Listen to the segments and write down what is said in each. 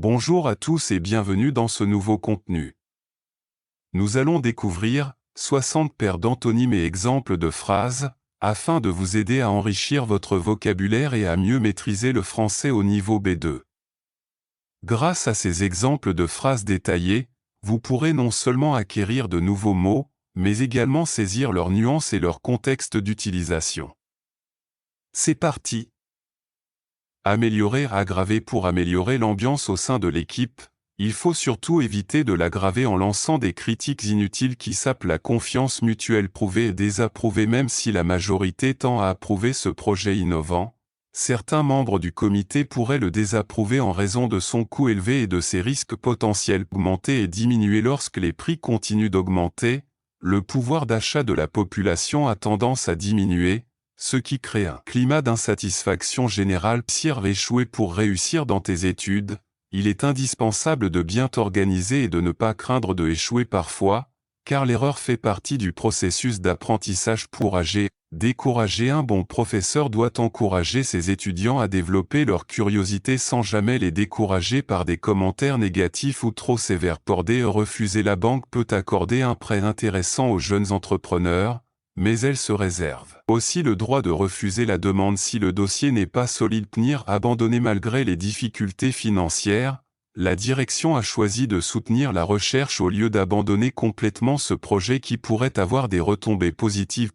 Bonjour à tous et bienvenue dans ce nouveau contenu. Nous allons découvrir 60 paires d'antonymes et exemples de phrases, afin de vous aider à enrichir votre vocabulaire et à mieux maîtriser le français au niveau B2. Grâce à ces exemples de phrases détaillées, vous pourrez non seulement acquérir de nouveaux mots, mais également saisir leurs nuances et leur contexte d'utilisation. C'est parti! Améliorer, aggraver. Pour améliorer l'ambiance au sein de l'équipe, il faut surtout éviter de l'aggraver en lançant des critiques inutiles qui sapent la confiance mutuelle. Prouver et désapprouver. Même si la majorité tend à approuver ce projet innovant, certains membres du comité pourraient le désapprouver en raison de son coût élevé et de ses risques potentiels. Augmenter et diminuer. Lorsque les prix continuent d'augmenter, le pouvoir d'achat de la population a tendance à diminuer, ce qui crée un climat d'insatisfaction générale. Échouer. Pour réussir dans tes études, il est indispensable de bien t'organiser et de ne pas craindre de échouer parfois, car l'erreur fait partie du processus d'apprentissage. Décourager. Un bon professeur doit encourager ses étudiants à développer leur curiosité sans jamais les décourager par des commentaires négatifs ou trop sévères. Refuser. La banque peut accorder un prêt intéressant aux jeunes entrepreneurs, mais elle se réserve aussi le droit de refuser la demande si le dossier n'est pas solide. Abandonner. Malgré les difficultés financières, la direction a choisi de soutenir la recherche au lieu d'abandonner complètement ce projet qui pourrait avoir des retombées positives.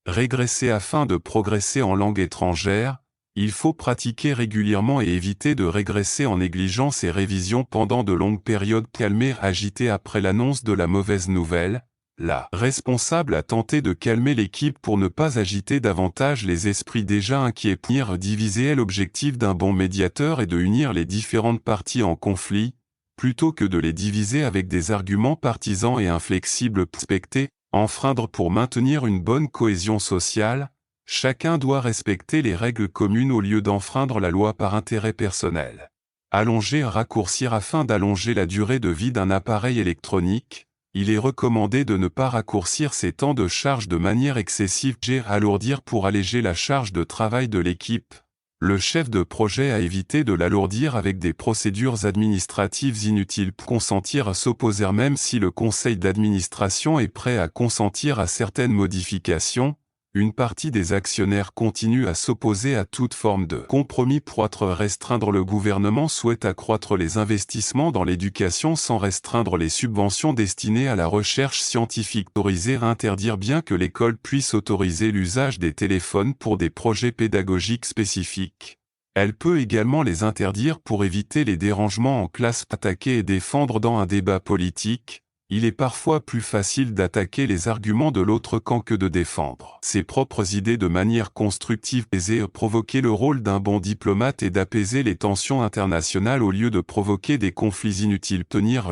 Régresser. Afin de progresser en langue étrangère, il faut pratiquer régulièrement et éviter de régresser en négligeant ses révisions pendant de longues périodes. Calmer. Agiter. Après l'annonce de la mauvaise nouvelle, la responsable a tenté de calmer l'équipe pour ne pas agiter davantage les esprits déjà inquiets. Diviser. L'objectif d'un bon médiateur est de unir les différentes parties en conflit, plutôt que de les diviser avec des arguments partisans et inflexibles. Respecter. Enfreindre. Pour maintenir une bonne cohésion sociale, chacun doit respecter les règles communes au lieu d'enfreindre la loi par intérêt personnel. Allonger. Raccourcir. Afin d'allonger la durée de vie d'un appareil électronique, il est recommandé de ne pas raccourcir ses temps de charge de manière excessive. Alourdir. Pour alléger la charge de travail de l'équipe, le chef de projet a évité de l'alourdir avec des procédures administratives inutiles. Consentir à s'opposer. Même si le conseil d'administration est prêt à consentir à certaines modifications, une partie des actionnaires continue à s'opposer à toute forme de compromis. Restreindre. Le gouvernement souhaite accroître les investissements dans l'éducation sans restreindre les subventions destinées à la recherche scientifique. Autoriser. Interdire. Bien que l'école puisse autoriser l'usage des téléphones pour des projets pédagogiques spécifiques, elle peut également les interdire pour éviter les dérangements en classe. Attaquer et défendre. Dans un débat politique, il est parfois plus facile d'attaquer les arguments de l'autre camp que de défendre ses propres idées de manière constructive. Provoquer. Le rôle d'un bon diplomate est d'apaiser les tensions internationales au lieu de provoquer des conflits inutiles.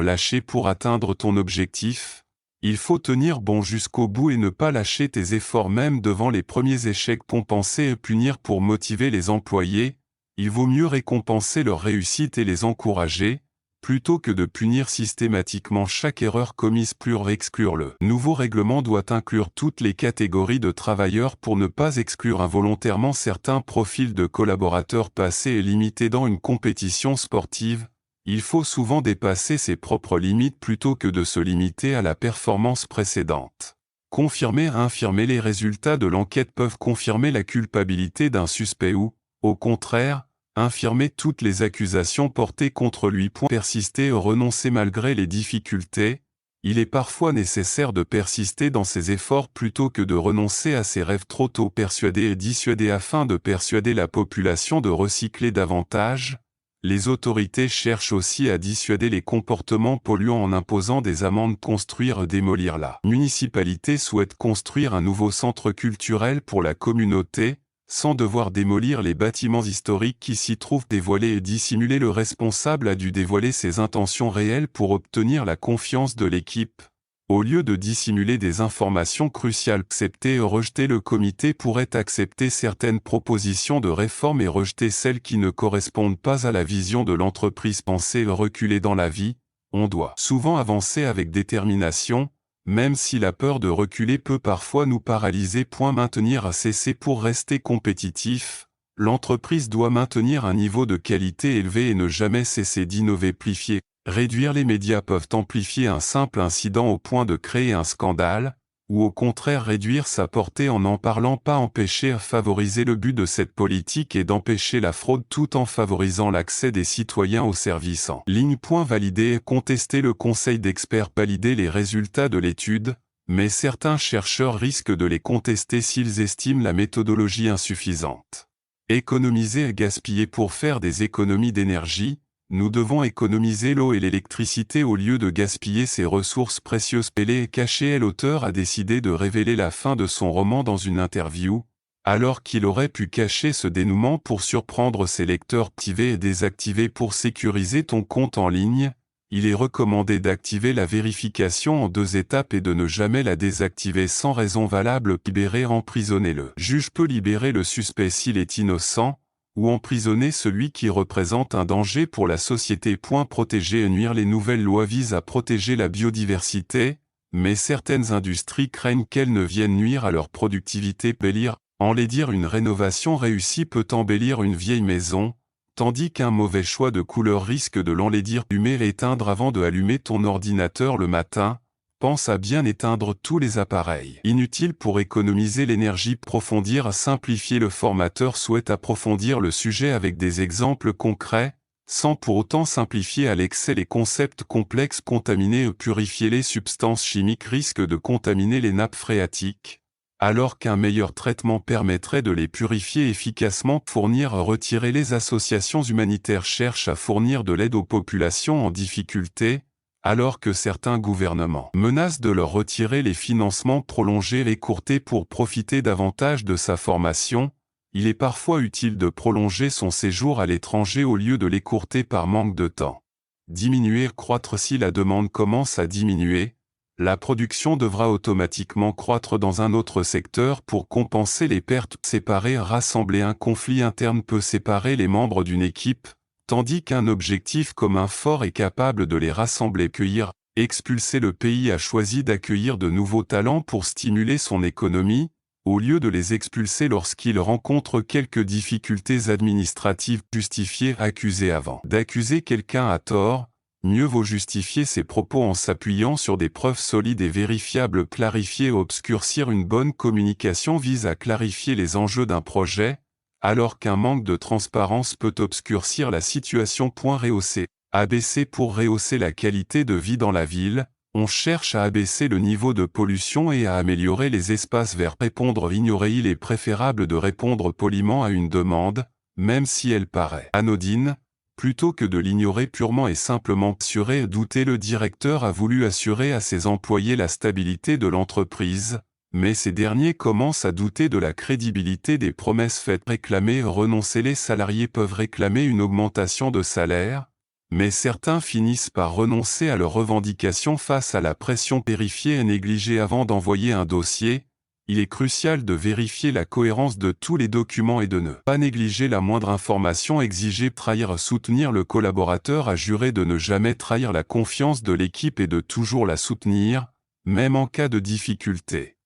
Lâcher. Pour atteindre ton objectif, il faut tenir bon jusqu'au bout et ne pas lâcher tes efforts même devant les premiers échecs. Compenser et punir. Pour motiver les employés, il vaut mieux récompenser leur réussite et les encourager, plutôt que de punir systématiquement chaque erreur commise. Exclure. Le nouveau règlement doit inclure toutes les catégories de travailleurs pour ne pas exclure involontairement certains profils de collaborateurs passés et limités. Dans une compétition sportive, il faut souvent dépasser ses propres limites plutôt que de se limiter à la performance précédente. Confirmer. Infirmer. Les résultats de l'enquête peuvent confirmer la culpabilité d'un suspect ou, au contraire, infirmer toutes les accusations portées contre lui. Persister et renoncer. Malgré les difficultés, il est parfois nécessaire de persister dans ses efforts plutôt que de renoncer à ses rêves trop tôt. Persuader et dissuader. Afin de persuader la population de recycler davantage, les autorités cherchent aussi à dissuader les comportements polluants en imposant des amendes. Construire. Démolir. La municipalité souhaite construire un nouveau centre culturel pour la communauté, sans devoir démolir les bâtiments historiques qui s'y trouvent. Dévoiler et dissimuler. Le responsable a dû dévoiler ses intentions réelles pour obtenir la confiance de l'équipe, au lieu de dissimuler des informations cruciales. Accepter et rejeter. Le comité pourrait accepter certaines propositions de réforme et rejeter celles qui ne correspondent pas à la vision de l'entreprise. Penser et reculer. Dans la vie, on doit souvent avancer avec détermination, même si la peur de reculer peut parfois nous paralyser. Maintenir à cesser. Pour rester compétitif, L'entreprise doit maintenir un niveau de qualité élevé et ne jamais cesser d'innover. Amplifier. Réduire. Les médias peuvent amplifier un simple incident au point de créer un scandale, ou au contraire réduire sa portée en n'en parlant pas. Empêcher. Favoriser. Le but de cette politique est d'empêcher la fraude tout en favorisant l'accès des citoyens aux services en ligne. Valider et contester. Le conseil d'experts valider les résultats de l'étude, mais certains chercheurs risquent de les contester s'ils estiment la méthodologie insuffisante. Économiser et gaspiller. Pour faire des économies d'énergie, nous devons économiser l'eau et l'électricité au lieu de gaspiller ces ressources précieuses. Pelé et caché. L'auteur a décidé de révéler la fin de son roman dans une interview, alors qu'il aurait pu cacher ce dénouement pour surprendre ses lecteurs. Activer et désactiver. Pour sécuriser ton compte en ligne, il est recommandé d'activer la vérification en 2 étapes et de ne jamais la désactiver sans raison valable. Libérer. Emprisonner. Le juge peut libérer le suspect s'il est innocent, ou emprisonner celui qui représente un danger pour la société. Protéger et nuire. Les nouvelles lois visent à protéger la biodiversité, mais certaines industries craignent qu'elles ne viennent nuire à leur productivité. Embellir. Enlaidir. Une rénovation réussie peut embellir une vieille maison, tandis qu'un mauvais choix de couleur risque de l'enlaidir. Allumer et éteindre. Avant de allumer ton ordinateur le matin, pense à bien éteindre tous les appareils inutiles pour économiser l'énergie. Approfondir. Simplifier. Le formateur souhaite approfondir le sujet avec des exemples concrets, sans pour autant simplifier à l'excès les concepts complexes. Contaminer. Purifier. Les substances chimiques risquent de contaminer les nappes phréatiques, alors qu'un meilleur traitement permettrait de les purifier efficacement. Fournir. Retirer. Les associations humanitaires cherchent à fournir de l'aide aux populations en difficulté, alors que certains gouvernements menacent de leur retirer les financements. Prolonger. Écourter. Pour profiter davantage de sa formation, il est parfois utile de prolonger son séjour à l'étranger au lieu de l'écourter par manque de temps. Diminuer. Croître. Si la demande commence à diminuer, la production devra automatiquement croître dans un autre secteur pour compenser les pertes. Séparer. Rassembler. Un conflit interne peut séparer les membres d'une équipe, tandis qu'un objectif commun fort est capable de les rassembler. Accueillir. Expulser. Le pays a choisi d'accueillir de nouveaux talents pour stimuler son économie, au lieu de les expulser lorsqu'il rencontre quelques difficultés administratives. Justifier. Accuser. Avant d'accuser quelqu'un à tort, mieux vaut justifier ses propos en s'appuyant sur des preuves solides et vérifiables. Clarifier. Obscurcir. Une bonne communication vise à clarifier les enjeux d'un projet, alors qu'un manque de transparence peut obscurcir la situation. Rehausser. Abaisser. Pour rehausser la qualité de vie dans la ville, on cherche à abaisser le niveau de pollution et à améliorer les espaces verts. Répondre. Ignorer. Il est préférable de répondre poliment à une demande, même si elle paraît anodine, plutôt que de l'ignorer purement et simplement. Assurer. Douter. Le directeur a voulu assurer à ses employés la stabilité de l'entreprise, mais ces derniers commencent à douter de la crédibilité des promesses faites. Réclamer. Renoncer. Les salariés peuvent réclamer une augmentation de salaire, mais certains finissent par renoncer à leurs revendications face à la pression. Vérifier et négliger. Avant d'envoyer un dossier, il est crucial de vérifier la cohérence de tous les documents et de ne pas négliger la moindre information exigée. Trahir. Soutenir. Le collaborateur a juré de ne jamais trahir la confiance de l'équipe et de toujours la soutenir, même en cas de difficulté.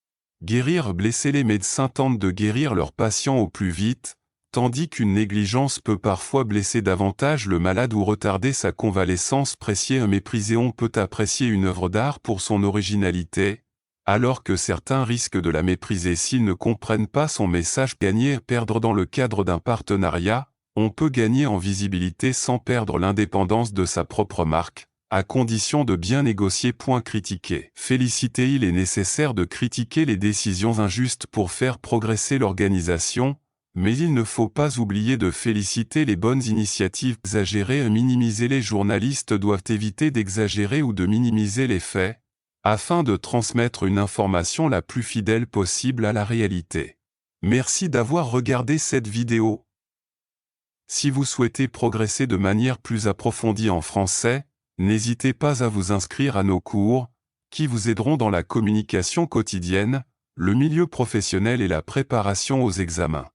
Guérir. Blesser. Les médecins tentent de guérir leurs patients au plus vite, tandis qu'une négligence peut parfois blesser davantage le malade ou retarder sa convalescence. Apprécier. Mépriser. On peut apprécier une œuvre d'art pour son originalité, alors que certains risquent de la mépriser s'ils ne comprennent pas son message. Gagner. Perdre. Dans le cadre d'un partenariat, on peut gagner en visibilité sans perdre l'indépendance de sa propre marque, à condition de bien négocier. Critiquer. Féliciter. Il est nécessaire de critiquer les décisions injustes pour faire progresser l'organisation, mais il ne faut pas oublier de féliciter les bonnes initiatives. Exagérer et minimiser. Les journalistes doivent éviter d'exagérer ou de minimiser les faits, afin de transmettre une information la plus fidèle possible à la réalité. Merci d'avoir regardé cette vidéo. Si vous souhaitez progresser de manière plus approfondie en français, n'hésitez pas à vous inscrire à nos cours, qui vous aideront dans la communication quotidienne, le milieu professionnel et la préparation aux examens.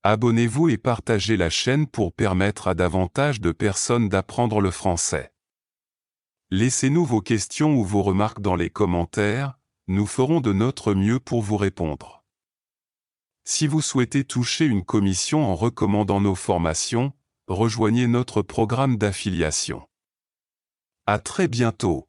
Abonnez-vous et partagez la chaîne pour permettre à davantage de personnes d'apprendre le français. Laissez-nous vos questions ou vos remarques dans les commentaires, nous ferons de notre mieux pour vous répondre. Si vous souhaitez toucher une commission en recommandant nos formations, rejoignez notre programme d'affiliation. À très bientôt.